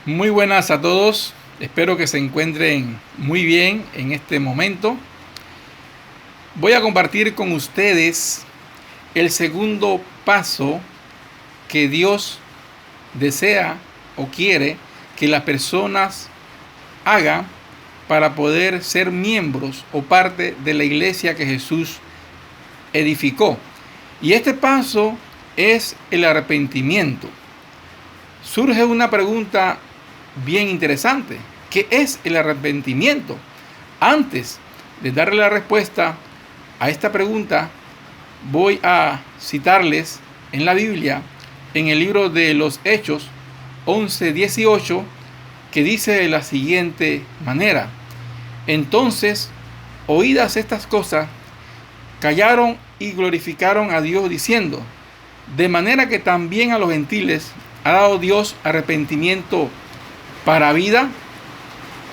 Muy buenas a todos, espero que se encuentren muy bien en este momento. Voy a compartir con ustedes el segundo paso que Dios desea o quiere que las personas hagan para poder ser miembros o parte de la iglesia que Jesús edificó. Y este paso es el arrepentimiento. Surge una pregunta bien interesante. ¿Qué es el arrepentimiento? Antes de darle la respuesta a esta pregunta, voy a citarles en la Biblia, en el libro de los Hechos 11:18, que dice de la siguiente manera: entonces, oídas estas cosas, callaron y glorificaron a Dios diciendo, de manera que también a los gentiles ha dado Dios arrepentimiento para vida.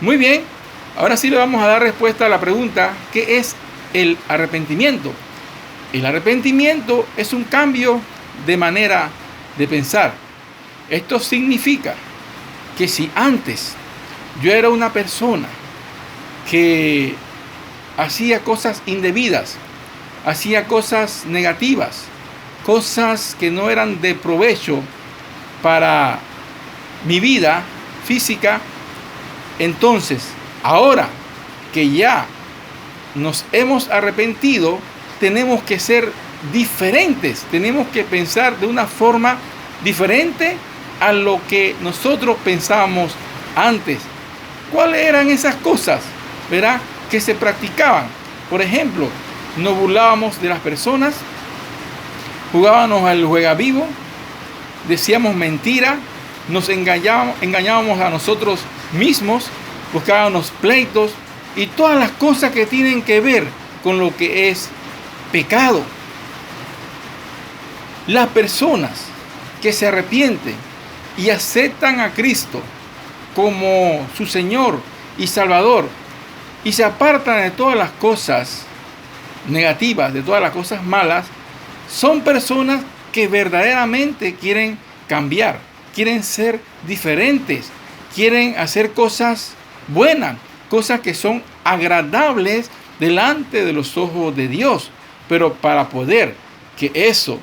Muy bien, ahora sí le vamos a dar respuesta a la pregunta: ¿qué es el arrepentimiento? El arrepentimiento es un cambio de manera de pensar. Esto significa que si antes yo era una persona que hacía cosas indebidas, hacía cosas negativas, cosas que no eran de provecho para mi vida física, entonces ahora que ya nos hemos arrepentido, tenemos que ser diferentes, tenemos que pensar de una forma diferente a lo que nosotros pensábamos antes. ¿Cuáles eran esas cosas, verdad, que se practicaban? Por ejemplo, nos burlábamos de las personas, jugábamos al juega vivo, decíamos mentira, nos engañábamos a nosotros mismos, buscábamos pleitos y todas las cosas que tienen que ver con lo que es pecado. Las personas que se arrepienten y aceptan a Cristo como su Señor y Salvador y se apartan de todas las cosas negativas, de todas las cosas malas, son personas que verdaderamente quieren cambiar, quieren ser diferentes, quieren hacer cosas buenas, cosas que son agradables delante de los ojos de Dios. Pero para poder que eso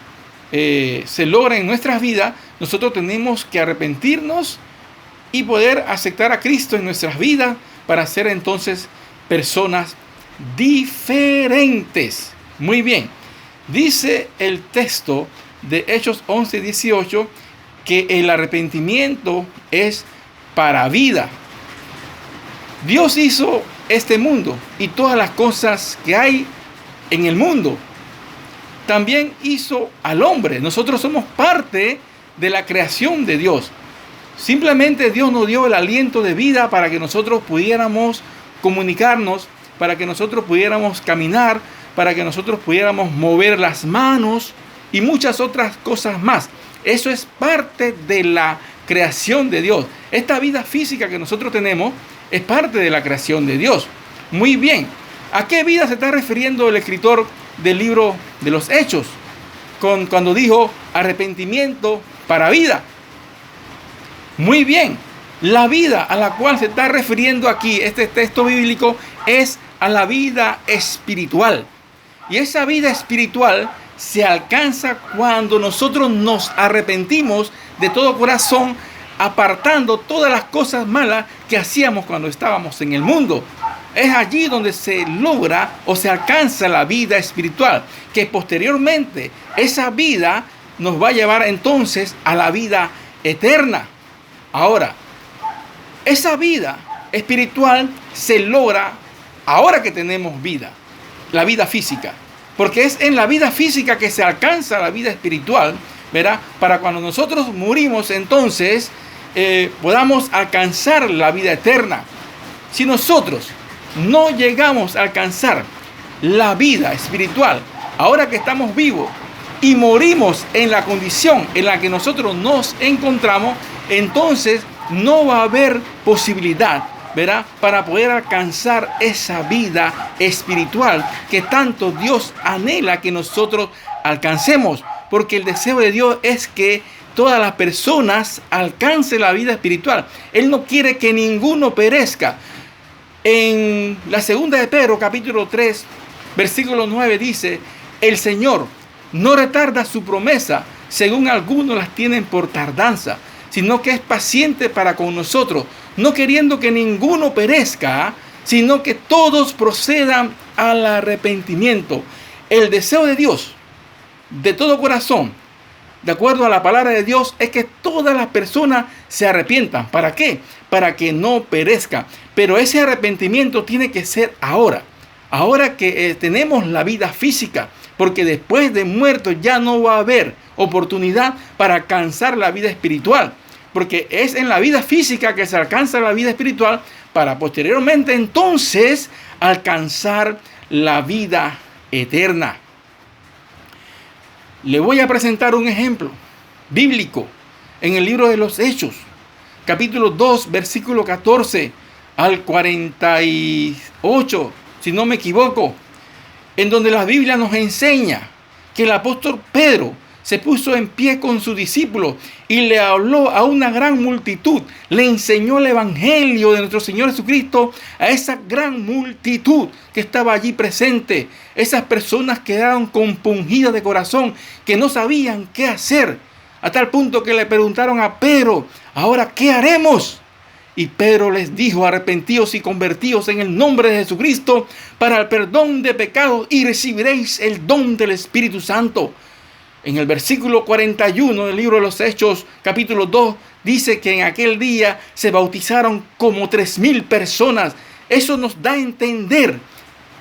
se logre en nuestras vidas, nosotros tenemos que arrepentirnos y poder aceptar a Cristo en nuestras vidas para ser entonces personas diferentes. Muy bien, dice el texto de Hechos 11:18 que el arrepentimiento es para vida. Dios hizo este mundo y todas las cosas que hay en el mundo. También hizo al hombre. Nosotros somos parte de la creación de Dios. Simplemente Dios nos dio el aliento de vida para que nosotros pudiéramos comunicarnos, para que nosotros pudiéramos caminar, para que nosotros pudiéramos mover las manos y muchas otras cosas más. Eso es parte de la creación de Dios. Esta vida física que nosotros tenemos es parte de la creación de Dios. Muy bien, ¿a qué vida se está refiriendo el escritor del libro de los Hechos cuando dijo arrepentimiento para vida? Muy bien, la vida a la cual se está refiriendo aquí este texto bíblico es a la vida espiritual. Y esa vida espiritual se alcanza cuando nosotros nos arrepentimos de todo corazón, apartando todas las cosas malas que hacíamos cuando estábamos en el mundo. Es allí donde se logra o se alcanza la vida espiritual, que posteriormente esa vida nos va a llevar entonces a la vida eterna. Ahora, esa vida espiritual se logra ahora que tenemos vida, la vida física. Porque es en la vida física que se alcanza la vida espiritual, ¿verdad? Para cuando nosotros morimos, entonces podamos alcanzar la vida eterna. Si nosotros no llegamos a alcanzar la vida espiritual, ahora que estamos vivos y morimos en la condición en la que nosotros nos encontramos, entonces no va a haber posibilidad, ¿verdad?, para poder alcanzar esa vida espiritual que tanto Dios anhela que nosotros alcancemos. Porque el deseo de Dios es que todas las personas alcancen la vida espiritual. Él no quiere que ninguno perezca. En la segunda de Pedro, capítulo 3, versículo 9 dice: el Señor no retarda su promesa, según algunos las tienen por tardanza, sino que es paciente para con nosotros, no queriendo que ninguno perezca, sino que todos procedan al arrepentimiento. El deseo de Dios, de todo corazón, de acuerdo a la palabra de Dios, es que todas las personas se arrepientan. ¿Para qué? Para que no perezcan. Pero ese arrepentimiento tiene que ser ahora. Ahora que tenemos la vida física. Porque después de muertos ya no va a haber oportunidad para alcanzar la vida espiritual. Porque es en la vida física que se alcanza la vida espiritual, para posteriormente entonces alcanzar la vida eterna. Le voy a presentar un ejemplo bíblico en el libro de los Hechos, capítulo 2, versículo 14 al 48, si no me equivoco, en donde la Biblia nos enseña que el apóstol Pedro se puso en pie con sus discípulos y le habló a una gran multitud. Le enseñó el evangelio de nuestro Señor Jesucristo a esa gran multitud que estaba allí presente. Esas personas quedaron compungidas de corazón, que no sabían qué hacer, a tal punto que le preguntaron a Pedro: ¿ahora qué haremos? Y Pedro les dijo: arrepentíos y convertíos en el nombre de Jesucristo para el perdón de pecados y recibiréis el don del Espíritu Santo. En el versículo 41 del libro de los Hechos, capítulo 2, dice que en aquel día se bautizaron como 3,000 personas. Eso nos da a entender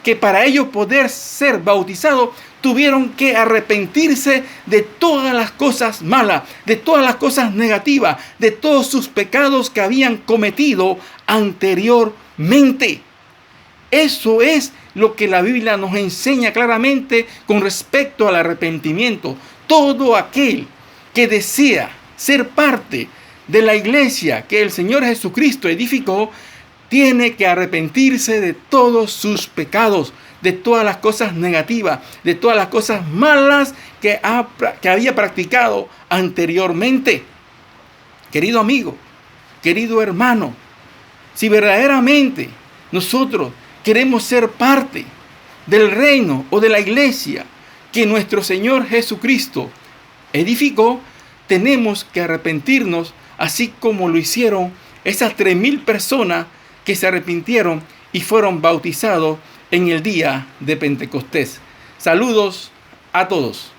que para ellos poder ser bautizados, tuvieron que arrepentirse de todas las cosas malas, de todas las cosas negativas, de todos sus pecados que habían cometido anteriormente. Eso es lo que la Biblia nos enseña claramente con respecto al arrepentimiento. Todo aquel que desea ser parte de la iglesia que el Señor Jesucristo edificó, tiene que arrepentirse de todos sus pecados, de todas las cosas negativas, de todas las cosas malas que había practicado anteriormente. Querido amigo, querido hermano, si verdaderamente nosotros queremos ser parte del reino o de la iglesia que nuestro Señor Jesucristo edificó, tenemos que arrepentirnos, así como lo hicieron esas 3,000 personas que se arrepintieron y fueron bautizados en el día de Pentecostés. Saludos a todos.